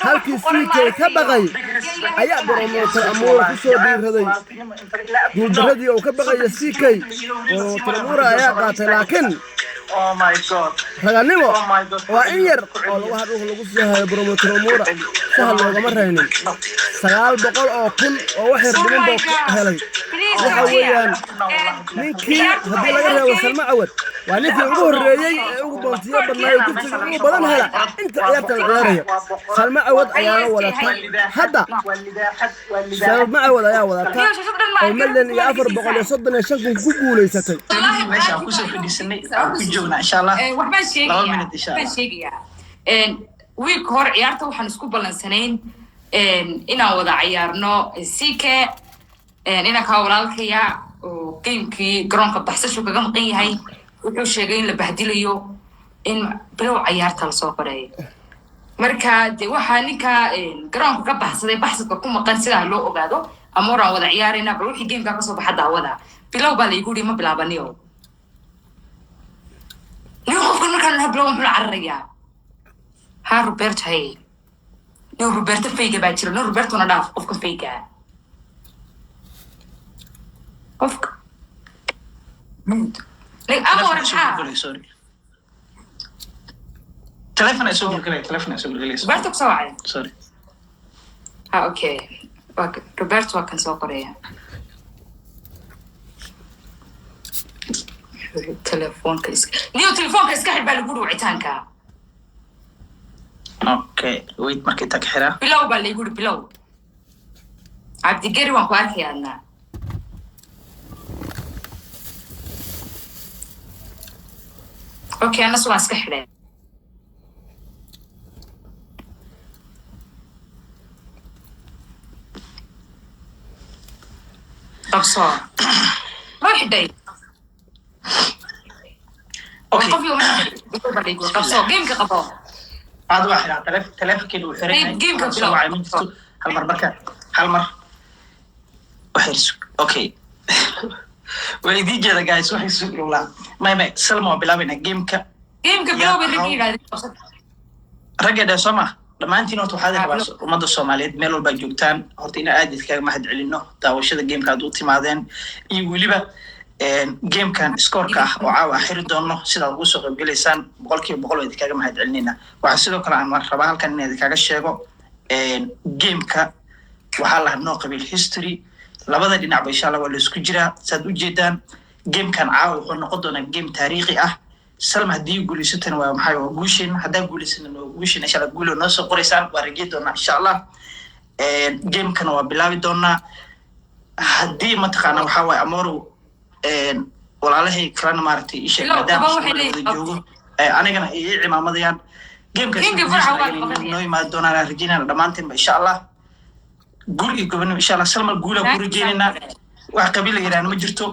halkii siikay ka baqay ayaa promoter Amoura ku soo dhiiraday guuldaradii uu ka baqay siikay promoter Amoura ayaa qaatay laakiin Oh my god. raganimo waa in yar oo lagu hadho lagu siyahay promoter Amoura sahal looga maraynin 900 oo kun oo wax yar dhiman buu helay waxa weeyaan ninkii hadii laga reebo Salma Awad waa ninkii ugu horeeyay ee ugu boontiyo badnaa dugsiga ugu badan hela inta ciyaarta ciyaaraya Salma Awad ayaa wadata hadda Salma Awad ayaa wadata oo milyan iyo 435 ku guuleysatay meesha ku soo fadhiisanay ku joogna insha Allah waxbaan sheegaya week hor ciyaarta waxaan isku balansanayn inaan wada ciyaarno CK ina ka walaalkaya oo gamekii garoonka baxsasho kaga maqan yahay wuxuu sheegay in la bahdilayo in bilow ciyaarta la soo qoray marka de waxa ninka garoonka ka baxsaday baxsadka ku maqan sida loo ogaado Amoura wada ciyaarina bal wixii gameka ka soo baxay daawada bilow baa la igu dhima bilaabaniyo نوقف كان هبلون بالعرية ها روبرت هاي نو روبرت فيجا باكر نو روبرت وانا داف اوفك فيجا اوفك مود لك امور حا تليفون اسوق لي روبرت سواعي سوري اوكي روبرت وكان سوق قريه تليفون اسكحل بالقول وعتانكا اوكي ويت markay tag xira bilow baa la igu bilow abdi gari waan ku arkayaa okay ana soo iska xidhay qabso ma xidhay قف يوم قبصو جيم كقبو هذا واحد تلف كيلو وحرين جيم كقبو هالمر وحرس اوكي ويدي جدا جايز وحرس ولا ما سلموا بلابنا جيم كقبو بالرجيل رجع سما لما انت نوت وحده بس ومضى الصوماليين ميلو باجوكتان هورتينا اديد كاga mahad celino daawashada game ka aad u timaadeen iyo waliba game kan score ka oo caawa xiri doono sida ugu soo qayb galeysaan 100% way kaga mahad celinayna waxa sidoo kale aan rabaa halkan inaan kaga sheego game ka waxa la hadno qabiil history labada dhinac insha Allah waa la isku jira sad u jeedaan game kan caawa wuxuu noqon doonaa game taariikhi ah Salma hadii guuleysatan waa maxay oo guushin hadaa guuleysana oo guushin insha Allah guulo noo soo qoreysaan waa rajay doonaa insha Allah game kan waa bilaabi doonaa hadii ma taqaana waxa way Amoura walaalahay kalena maartay isha maadaama joogo anigana ay ciimamadayaan gameka noo imaan doonaan rajayna dhamaanteen insha Allah guul iyo gobonimo insha Allah Salma guula ku rajaynayna wax qabiil yaraan ma jirto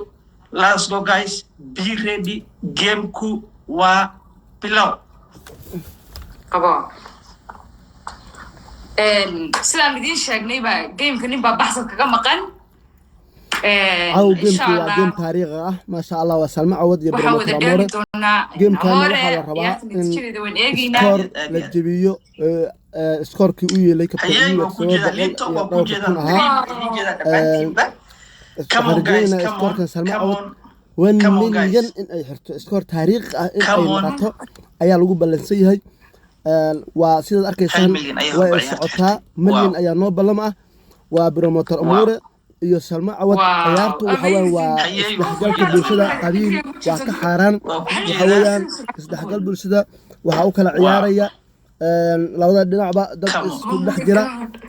let's go guys be ready game ku waa bilow qabo sidaan idin sheegnay ba gameka nin baa baxsan kaga maqan أو جيم كوا جيم تاريخ ما شاء الله وسلمى عود يبرم الأمور جيم كان على الرباع سكور للجبيو سكور كوي اللي كبير خرجينا سكور كان سلمى عود وين مليون إن أي حرت سكور تاريخ إن أي مرة أي لوجو بلنسي هاي وسيد الأركيسان وسعتها مليون أي نوبل لما وبرموتر أمور iyo Salma Awad ciyaartu waxa waa isdhexgalka bulshada qabiil waa ka xaraan waxa weeyaan isdhexgal bulshada waxa uu kala ciyaaraya labada dhinacba dad isku dhex jira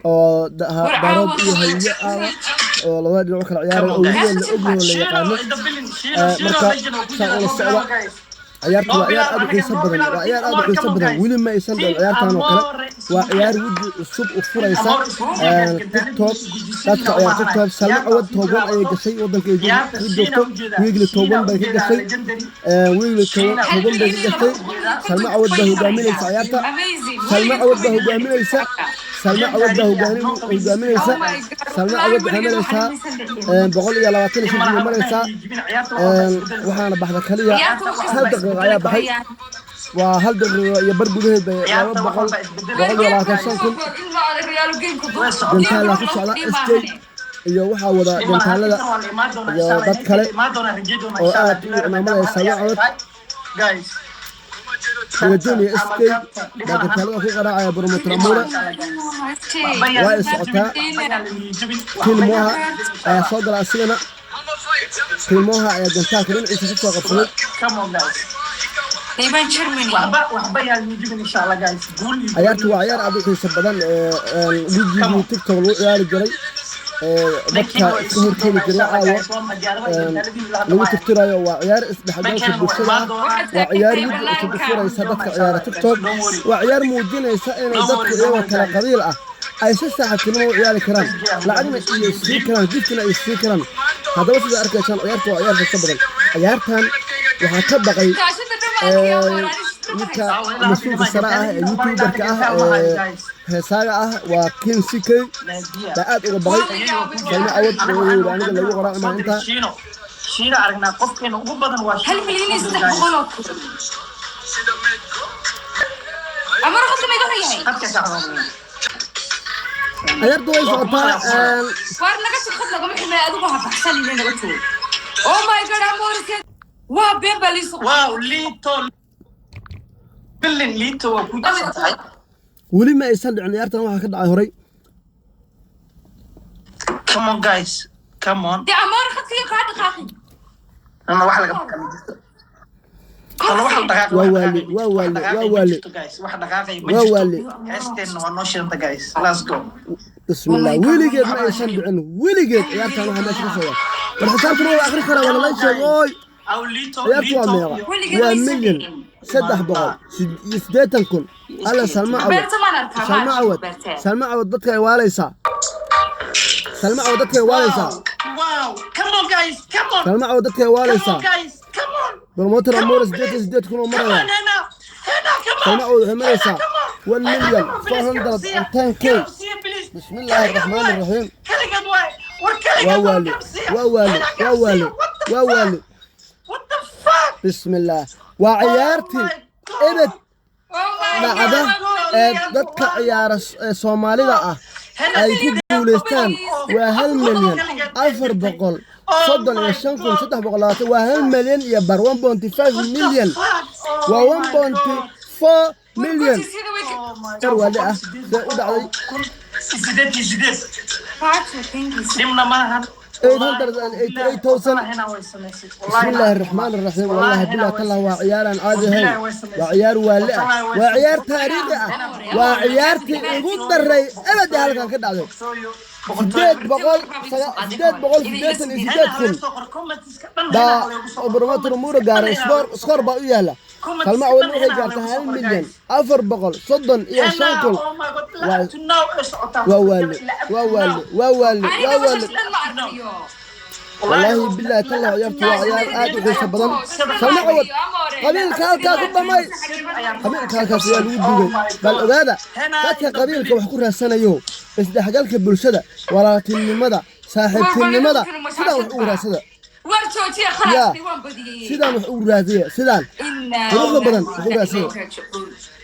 oo daarad iyo haye oo labada dhinac kala ciyaaraya oo waliba la ogyahay la yaqaano marka saa'il socda ciyaartu waa ciyaar aad u xiiso badan wili ma aysan dhal ciyaartan oo kale waa ciyaar wadi cusub u furaysa TikTok dadka ciyaar TikTok Salma Awad toban ay gashay wadanka ay joogto wiigli toban bay ka gashay wiigli toban bay ka gashay Salma Awad baa hogaaminaysa ciyaarta Salma Awad baa hogaaminaysa Salma Awad xamelaysa 125 maraysa waxaana baxda kaliya hal daqiiqo ayaa baxay وهل دقيقة برجله يا بقول ولا كشكل جنتها لا كش على إسكي iyo waxa wada dantaalada iyo dad kale oo aad u imaamada salaad guys wadani iskay dantaalada ku qaraacaya promoter Amura waa isocota tilmaha ayaa soo galay asigana tilmaha ayaa dantaalka dhinaciisa ku soo qabsaday come on guys Iban Germany waxba yaa yijibin insha Allah guys ciyaartu waa ciyaar aad u xiiso badan video TikTok lagu ciyaari jiray dadka isku horkeeni jiray lagu tirtirayo waa ciyaar isdhexgalka bulshada waa ciyaar wada isku furaysa dadka ciyaara TikTok waa ciyaar muujinaysa in dadku iyaga kala qabiil ah ay si saaxiibtinimo u ciyaari karaan lacagna iyo isii karaan jidkina ay isii karaan haddaba sida arkaysaan ciyaartu waa ciyaar xiiso badan ciyaartan waxaa ka baqay ninka mas'uulka sare ah ee youtuberka ah heesaaga ah waa King CK baa aad uga baqay kalma awad aniga lagu qoraa inta shiina aragnaa qofkeena ugu badan waa hal milyan isdhex qolok amar qofka ma yahay dadka shacabka ciyaartu way socotaa war naga shaqad laga maxay adigu ha baxsan inay naga tuuro oh my god amorke waa bebalis wow lito bilin lito waa ku jirtay weli ma aysan dhicin ciyaartan waxa ka dhacay horay come on guys come on de amar khadkii ka dhaqaaqay ama wax laga fakar jirto kana wax dhaqaaqay waa guys wax dhaqaaqay ma jirto heesteen waa noo shiranta guys let's go بسم الله وليجد ما يشجعن وليجد يا ترى ما تشوفه والحساب تروح آخر كره ولا لا شيء أو ليتو يا مليون سدح بقى يسديتنكم على سلمى عود ضدك واليسا سلمى عود ضدك واليسا واو come on guys come on سلمى عود ضدك واليسا come on بروموتر أمور سديت كل مرة هنا سلمى عود هميسا 1 مليون 410k بسم الله الرحمن الرحيم ووالي بسم الله وعيارتي إبد نعده ضدك عيار الصومالي أي كبولستان وهل مليون 400 صدق يشانكم 6 بقولات وهل مليون يبر 1.5 مليون و 1.4 مليون تروى لأ سأدعي دمنا معها 888,000 بسم الله الرحمن الرحيم والله بالله كله وعيارا عادي هاي وعيار والئة وعيار تاريخي وعيار تقول الرأي أبدا هلكا كده عليك سديد بقول كل دا بروموتر أمور قاري سكور بقى يهلا كلمة أول وحي جارتها 1 مليون 4 بقول صدن إيا شانكل ووالي والله بالله تلا عيارتي وعيار آدي غير بدن كلمة أول قبيل كالكا كبا ماي قبيل كالكا سيال ودوغي بل أغادا فاتك قبيلك وحكورها السنة يو إسدحقالك بالشدة ولا تنمدا صاحب تنمدا سيدا وحكورها سيدا ورجوتي خلاص وان بدي سيدان وحكورها زي سيدان وحكورها بدن وحكورها سيدا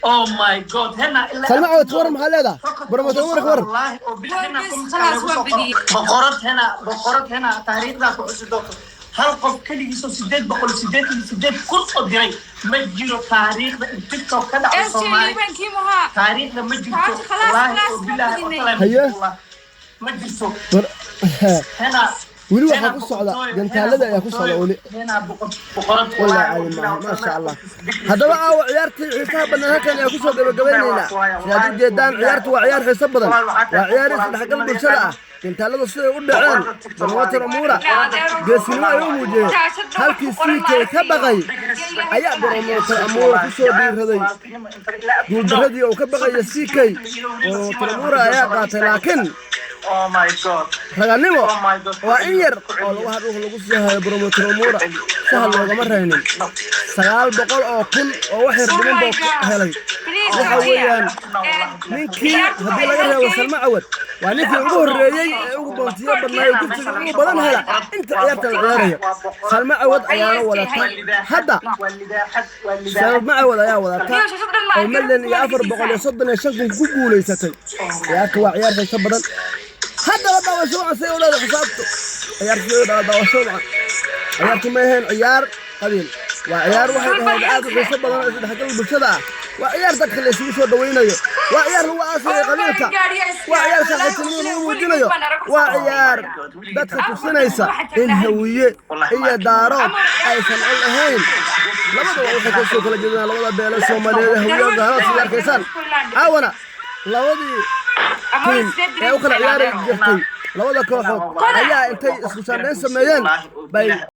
Oh my god هنا سلمى عود تورم هذا برمت أمورك ورم والله وبالحنا بقرت هنا تاريخ ذاك عصدوك هل قف كل يسوع سداد بقول سداد كل قدري مجيرو تاريخ التيك كذا الصومالي تاريخ مجيرو والله وبالله هيا مجيرو هنا ولي واحد قصة جنتالدا يا قصة ولي هنا بقرت والله عالم ما شاء الله هذا بقى عيارتي حساب أنا هكذا يا قصة قبلنا هذا جدان عيارته وعيار حساب بدل وعيار حق قلب الشرع جنتالدا صير ودي عين برواتر أمورة جسمنا يوم وجه هل كسيك كبغي أيا برواتر أمورة كسر دير هذي دود هذي أو كبغي يسيكي برواتر أمورة أيا قاتل لكن Oh my god رجعنيمو وإنير والله واحد روح لقصها بروموتر أمورة سهل لو جمر هينين سجال بقول أو كل أو واحد بدون بق هلاي وحويان من كي هدي لقى وصل معود وعني في عبور رجعي بونتيا برناي وكنت بدن هلا انت عيارت العياريه سلمى عود عيار ولا هذا سلمى عود عيار ولا او ملن يا افر بقول يصدنا شنكم ku guuleysatay ciyaarta waa ciyaar xiiso badan hadda la daawasho say u leedahay xisaabtu ciyaarta la daawasho ciyaartu ma ahayn ciyaar qabiil waa ciyaar waxay ahayd aad u xiiso badan oo isdhexgal bulshada ah waa ciyaar dadka la isugu soo dhaweynayo waa ciyaar lagu aasay qabiilka waa ciyaar shaqaynimo lagu muujinayo waa ciyaar dadka tusinaysa in hawiye iyo daarood aysan ahayn labada waxay ka soo kala jeedaan labada beelo Soomaaliyeed hawiye daarood sida arkaysan awana labadii team ee u kala ciyaari jirtay labada kooxood ayaa intay isku sameeyeen bay